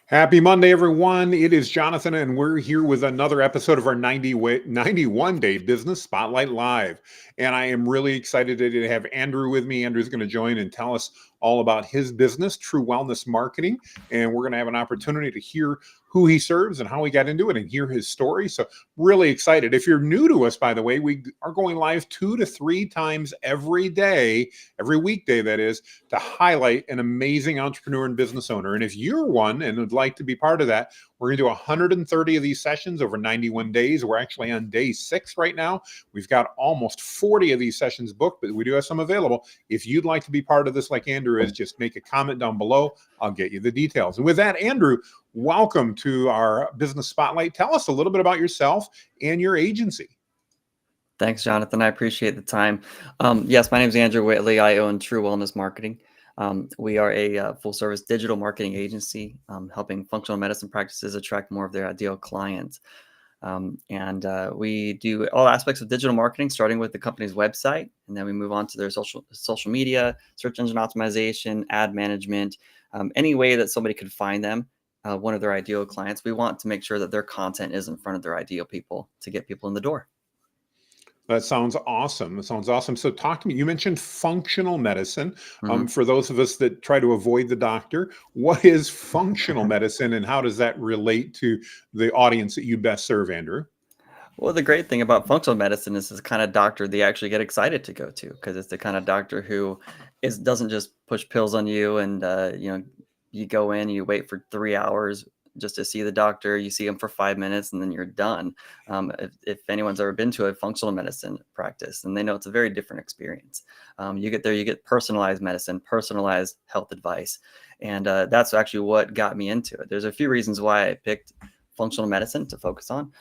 Happy Monday, everyone. It is Jonathan, and we're here with another episode of our 91 Day Business Spotlight Live. And I am really excited today to have Andrew with me. Andrew's going to join and tell us all about his business, True Wellness Marketing. And we're going to have an opportunity to hear who he serves and how he got into it and hear his story. So, really excited. If you're new to us, by the way, we are going live 2 to 3 times every day, every weekday, that is, to highlight an amazing entrepreneur and business owner. And if you're one and would like to be part of that, we're going to do 130 of these sessions over 91 days. We're actually on day 6 right now. We've got almost 40 of these sessions booked, but we do have some available. If you'd like to be part of this like Andrew is, just make a comment down below. I'll get you the details. And with that, Andrew, welcome to our Business Spotlight. Tell us a little bit about yourself and your agency. Thanks, Jonathan. I appreciate the time. Yes, my name is Andrew Whitley. I own True Wellness Marketing. We are a full-service digital marketing agency helping functional medicine practices attract more of their ideal clients. We do all aspects of digital marketing, starting with the company's website, and then we move on to their social media, search engine optimization, ad management, any way that somebody could find them, one of their ideal clients. We want to make sure that their content is in front of their ideal people to get people in the door. That sounds awesome. That sounds awesome. So talk to me. You mentioned functional medicine. Mhm. For those of us that try to avoid the doctor, what is functional medicine and how does that relate to the audience that you best serve, Andrew? Well, the great thing about functional medicine is the kind of doctor they actually get excited to go to because it's the kind of doctor who doesn't just push pills on you and you go in, you wait for 3 hours just to see the doctor. You see him for 5 minutes and then you're done. If anyone's ever been to a functional medicine practice, then they know it's a very different experience. You get there, you get personalized medicine, personalized health advice, and that's actually what got me into it. There's a few reasons why I picked functional medicine to focus on.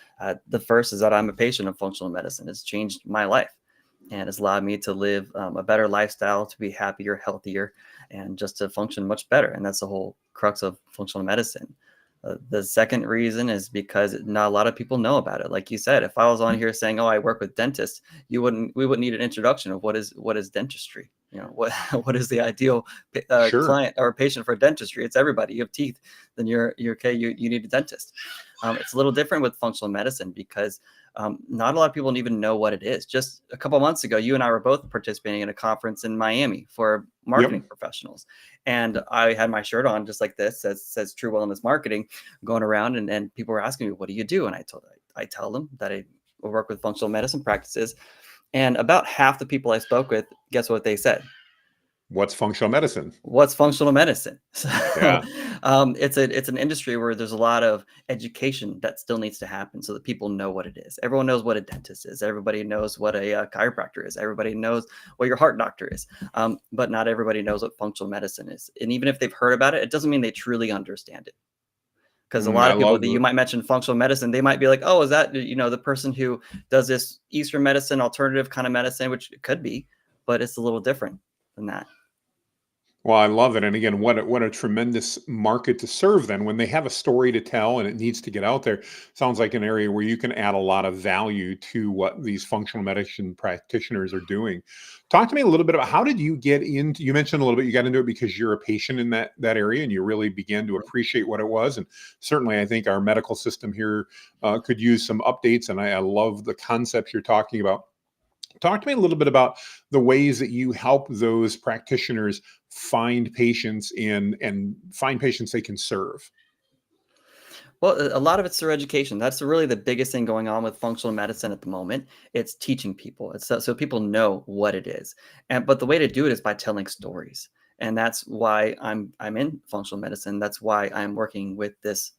The first is that I'm a patient of functional medicine. It's changed my life and has allowed me to live a better lifestyle, to be happier, healthier, and just to function much better. And that's the whole crux of functional medicine. The second reason is because not a lot of people know about it. Like you said, if I was on here saying, "Oh, I work with dentists," we wouldn't need an introduction of what is dentistry. What what is the ideal Sure. client or patient for dentistry? It's everybody. You have teeth, then you're okay. You need a dentist. It's a little different with functional medicine because not a lot of people even know what it is. Just a couple months ago, you and I were both participating in a conference in Miami for marketing Yep. professionals. And I had my shirt on just like this, says True Wellness Marketing, going around and people were asking me, what do you do? And I tell them that I work with functional medicine practices. And about half the people I spoke with, guess what they said? What's functional medicine? What's functional medicine? So Yeah. it's an industry where there's a lot of education that still needs to happen so that people know what it is. Everyone knows what a dentist is. Everybody knows what a chiropractor is. Everybody knows what your heart doctor is. But not everybody knows what functional medicine is. And even if they've heard about it, it doesn't mean they truly understand it. Because a lot I of people love that you might mention functional medicine, they might be like, "Oh, is that the person who does this Eastern medicine, alternative kind of medicine?" Which it could be, but it's a little different than that. Well, I love it. And again, what a tremendous market to serve then when they have a story to tell and it needs to get out there. Sounds like an area where you can add a lot of value to what these functional medicine practitioners are doing. Talk to me a little bit about how did you get into, you mentioned a little bit you got into it because you're a patient in that area and you really began to appreciate what it was. And certainly I think our medical system here could use some updates. And I love the concepts you're talking about. Talk to me a little bit about the ways that you help those practitioners find patients and find patients they can serve. Well, a lot of it's through education. That's really the biggest thing going on with functional medicine at the moment. It's teaching people. It's so people know what it is. And but the way to do it is by telling stories. And that's why I'm in functional medicine. That's why I'm working with this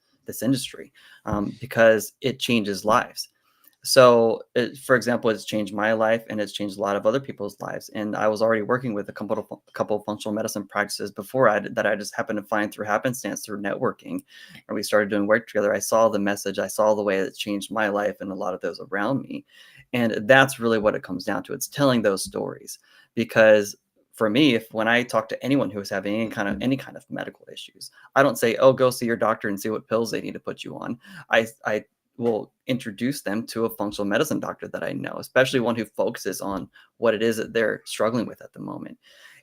industry because it changes lives. So, for example, it's changed my life and it's changed a lot of other people's lives. And I was already working with a couple of functional medicine practices before that I just happened to find through happenstance through networking. And we started doing work together. I saw the message, I saw the way it changed my life and a lot of those around me. And that's really what it comes down to. It's telling those stories because for me, if when I talk to anyone who is having any kind of medical issues, I don't say, "Oh, go see your doctor and see what pills they need to put you on." I will introduce them to a functional medicine doctor that I know, especially one who focuses on what it is that they're struggling with at the moment.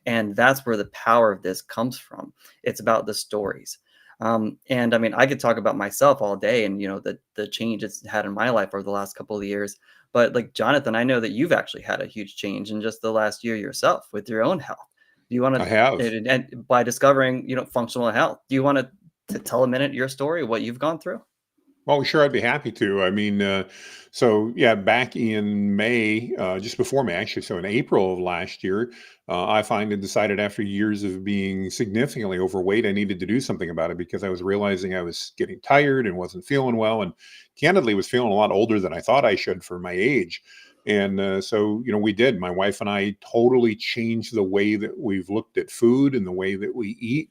And that's where the power of this comes from. It's about the stories. And I mean, I could talk about myself all day and, the change it's had in my life over the last couple of years. But like Jonathan, I know that you've actually had a huge change in just the last year yourself with your own health. Do you want I to, have. and by discovering, functional health, do you want to tell a minute your story, what you've gone through? Well, sure, I'd be happy to. I mean, so yeah, back in May, just before May, actually, so in April of last year, I finally decided after years of being significantly overweight, I needed to do something about it because I was realizing I was getting tired and wasn't feeling well, and candidly was feeling a lot older than I thought I should for my age. And so, we did. My wife and I totally changed the way that we've looked at food and the way that we eat.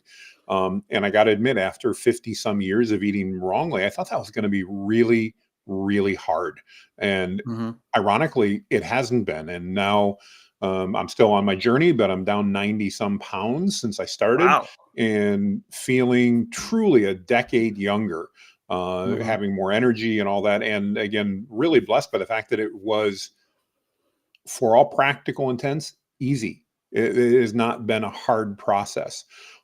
And I got to admit, after 50 some years of eating wrongly, I thought that was going to be really, really hard. And Hmm. ironically, it hasn't been. And now I'm still on my journey, but I'm down 90 some pounds since I started Wow. and feeling truly a decade younger, Hmm. having more energy and all that. And again, really blessed by the fact that it was, for all practical intents, easy. It has not been a hard process.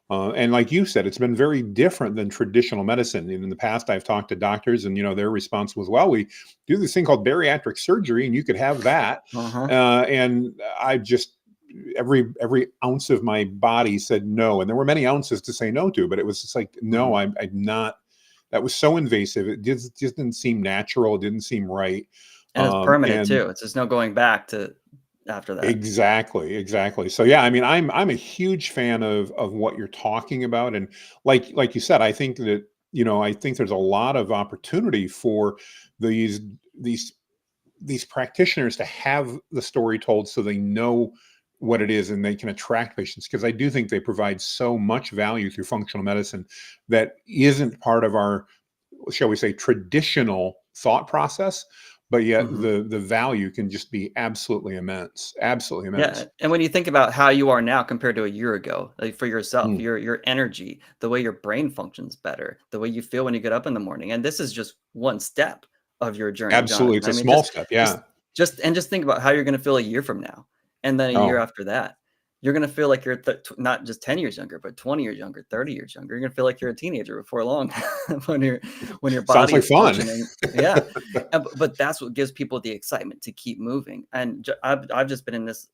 And like you said, it's been very different than traditional medicine. And in the past, I've talked to doctors, and their response was, "Well, we do this thing called bariatric surgery, and you could have that." Uh-huh. And I just every ounce of my body said no, and there were many ounces to say no to, but it was just like, no, Hmm. I'm not. That was so invasive. It just didn't seem natural. It didn't seem right. And it's permanent And too. It's just no going back to after that. exactly, exactly. So yeah, I mean, I'm a huge fan of what you're talking about, and like you said, I think that I think there's a lot of opportunity for these these these practitioners to have the story told so they know what it is and they can attract patients, because I do think they provide so much value through functional medicine that isn't part of our, shall we say, traditional thought process, but yet Hmm. the value can just be absolutely immense, absolutely Yeah, immense. and when you think about how you are now compared to a year ago, like for yourself, Mm, your energy, the way your brain functions better, the way you feel when you get up in the morning, and this is just one step of your journey, absolutely, Jonathan. it's a I mean, small just step, just yeah. just think about how you're going to feel a year from now, and then a year Oh, after that. You're going to feel like you're not just 10 years younger, but 20 years younger, 30 years younger. You're going to feel like you're a teenager before long when your sounds body like is fun. functioning. Yeah. But that's what gives people the excitement to keep moving. And I've just been in this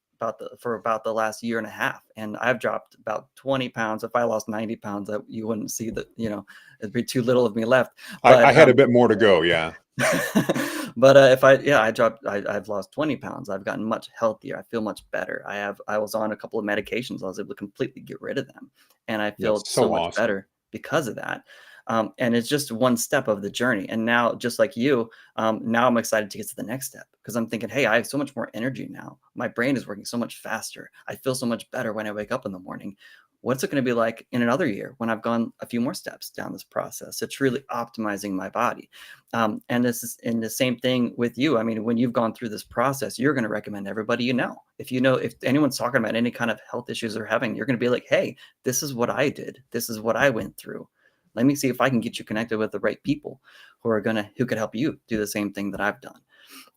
for about the last year and a half, and I've dropped about 20 pounds. If I lost 90 pounds, that you wouldn't see that, it'd be too little of me left. I But had a bit more to go, yeah. but if I've lost 20 pounds. I've gotten much healthier. I feel much better. I was on a couple of medications. I was able to completely get rid of them, and I That's feel so so much awesome. better because of that. And it's just one step of the journey. And now, just like you, now I'm excited to get to the next step because I'm thinking, hey, I have so much more energy now. My brain is working so much faster. I feel so much better when I wake up in the morning. What's it going to be like in another year when I've gone a few more steps down this process? It's really optimizing my body. And this is in the same thing with you. I mean, when you've gone through this process, you're going to recommend everybody you know. If anyone's talking about any kind of health issues they're having, you're going to be like, hey, this is what I did. This is what I went through. Let me see if I can get you connected with the right people who could help you do the same thing that I've done.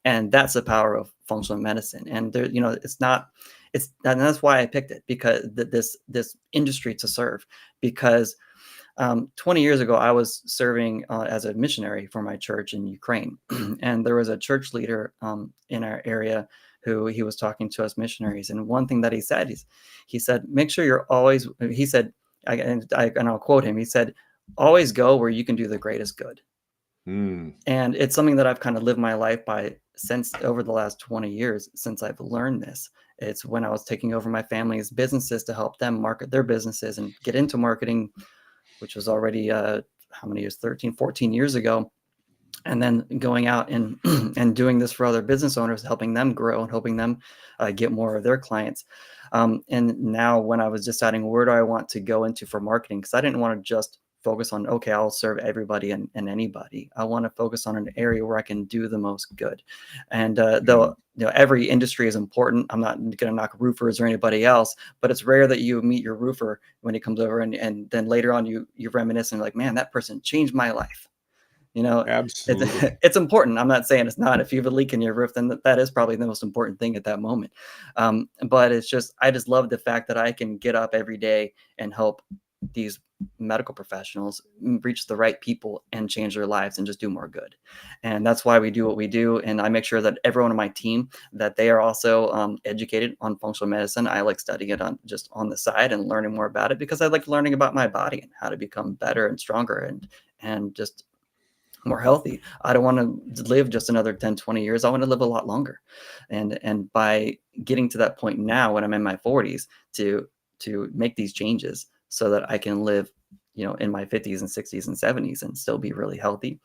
And that's the power of functional medicine. And there, it's not, it's and that's why I picked it, because this industry to serve. Because 20 years ago, I was serving as a missionary for my church in Ukraine, and there was a church leader in our area who he was talking to us missionaries. And one thing that he said, make sure you're always. He said, and I'll quote him. He said, "Always go where you can do the greatest good." Mm, And it's something that I've kind of lived my life by since over the last 20 years since I've learned this. It's when I was taking over my family's businesses to help them market their businesses and get into marketing, which was already how many years, 13, 14 years ago. And then going out and and doing this for other business owners, helping them grow and helping them get more of their clients. And now when I was deciding where do I want to go into for marketing, because I didn't want to just focus on, okay, I'll serve everybody and anybody. I want to focus on an area where I can do the most good. And mm, though every industry is important, I'm not going to knock roofers or anybody else, but it's rare that you meet your roofer when he comes over and then later on you reminisce and like, man, that person changed my life. You know, it's absolutely. it's important. I'm not saying it's not. If you have a leak in your roof, then that is probably the most important thing at that moment. But I just love the fact that I can get up every day and help. these medical professionals reach the right people and change their lives and just do more good. And that's why we do what we do. And I make sure that everyone on my team, that they are also educated on functional medicine. I like studying it on the side and learning more about it, because I like learning about my body and how to become better and stronger and just more healthy. I don't want to live just another 10, 20 years. I want to live a lot longer. And by getting to that point now, when I'm in my 40s, to make these changes so that I can live, in my 50s and 60s and 70s and still be really healthy.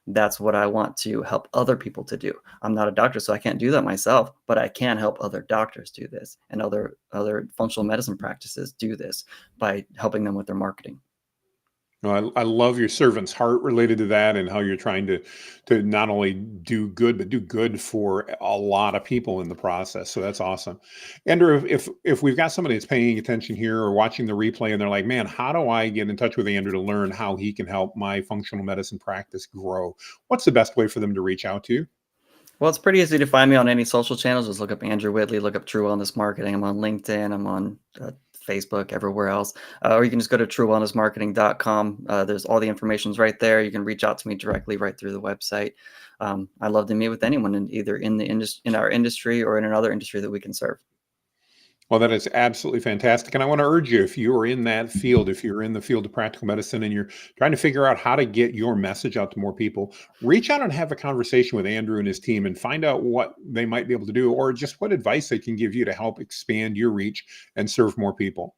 That's what I want to help other people to do. I'm not a doctor, so I can't do that myself, but I can help other doctors do this, and other functional medicine practices do this by helping them with their marketing. No, I love your servant's heart related to that, and how you're trying to not only do good, but do good for a lot of people in the process. So that's awesome. Andrew, if we've got somebody that's paying attention here or watching the replay and they're like, man, how do I get in touch with Andrew to learn how he can help my functional medicine practice grow? What's the best way for them to reach out to you? Well, it's pretty easy to find me on any social channels. Just look up Andrew Whitley, look up True Wellness Marketing. I'm on LinkedIn, I'm on Facebook, everywhere else. Or you can just go to truewellnessmarketing.com. There's all the information's right there. You can reach out to me directly right through the website. I love to meet with anyone, either in our industry or in another industry that we can serve. Well, that is absolutely fantastic. And I want to urge you, if you are in that field, if you're in the field of practical medicine and you're trying to figure out how to get your message out to more people, reach out and have a conversation with Andrew and his team and find out what they might be able to do, or just what advice they can give you to help expand your reach and serve more people.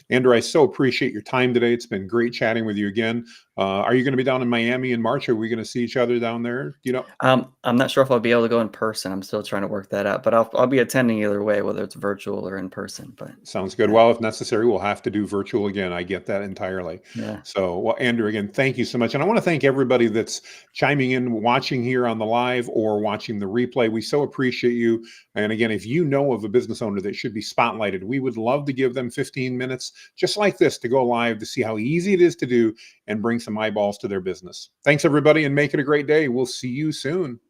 Andrew, I so appreciate your time today. It's been great chatting with you again. Are you going to be down in Miami in March? Are we going to see each other down there? I'm not sure if I'll be able to go in person. I'm still trying to work that out, but I'll be attending either way, whether it's virtual or in person. But Sounds good. yeah, Well, if necessary, we'll have to do virtual again. I get that entirely. yeah. So, well, Andrew, again, thank you so much. And I want to thank everybody that's chiming in, watching here on the live or watching the replay. We so appreciate you. And again, if you know of a business owner that should be spotlighted, we would love to give them 15 minutes just like this to go live to see how easy it is to do and bring some eyeballs to their business. Thanks, everybody, and make it a great day. We'll see you soon.